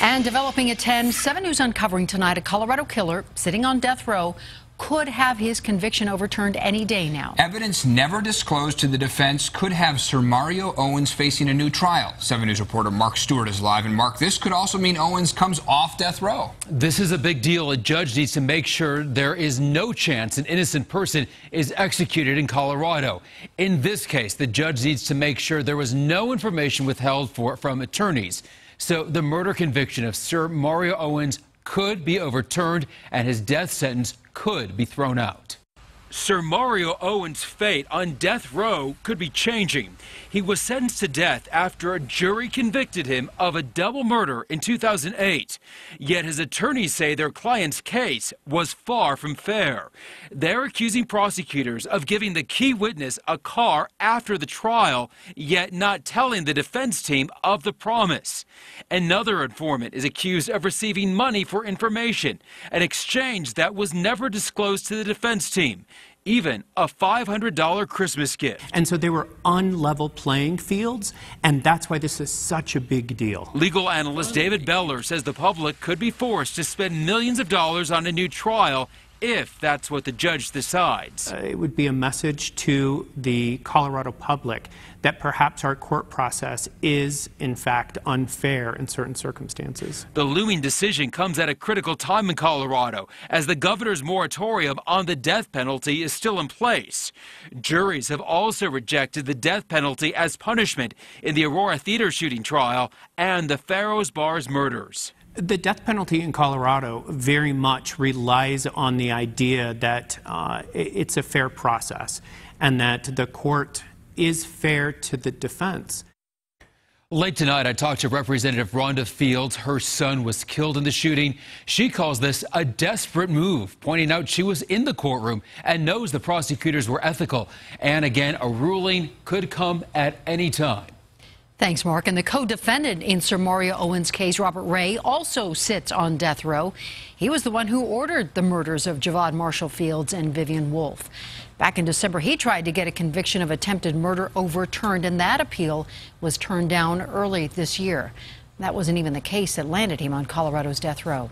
And developing at 10, 7 News uncovering tonight a Colorado killer sitting on death row could have his conviction overturned any day now. Evidence never disclosed to the defense could have Sir Mario Owens facing a new trial. 7 News reporter Marc Stewart is live. And Marc, this could also mean Owens comes off death row. This is a big deal. A judge needs to make sure there is no chance an innocent person is executed in Colorado. In this case, the judge needs to make sure there was no information withheld from attorneys. So the murder conviction of Sir Mario Owens could be overturned and his death sentence could be thrown out. Sir Mario Owens' fate on death row could be changing. He was sentenced to death after a jury convicted him of a double murder in 2008. Yet his attorneys say their client's case was far from fair. They're accusing prosecutors of giving the key witness a car after the trial, yet not telling the defense team of the promise. Another informant is accused of receiving money for information, an exchange that was never disclosed to the defense team. Even a $500 Christmas gift. And so they were unlevel playing fields, and that's why this is such a big deal. Legal analyst David Beller says the public could be forced to spend millions of dollars on a new trial if that's what the judge decides. It would be a message to the Colorado public that perhaps our court process is, in fact, unfair in certain circumstances. The looming decision comes at a critical time in Colorado, as the governor's moratorium on the death penalty is still in place. Juries have also rejected the death penalty as punishment in the Aurora Theater shooting trial and the Farrows Bars murders. The death penalty in Colorado very much relies on the idea that it's a fair process and that the court is fair to the defense. Late tonight, I talked to Representative Rhonda Fields. Her son was killed in the shooting. She calls this a desperate move, pointing out she was in the courtroom and knows the prosecutors were ethical. And again, a ruling could come at any time. Thanks, Mark. And the co-defendant in Sir Mario Owens' case, Robert Ray, also sits on death row. He was the one who ordered the murders of Javad Marshall Fields and Vivian Wolf. Back in December, he tried to get a conviction of attempted murder overturned, and that appeal was turned down early this year. That wasn't even the case that landed him on Colorado's death row.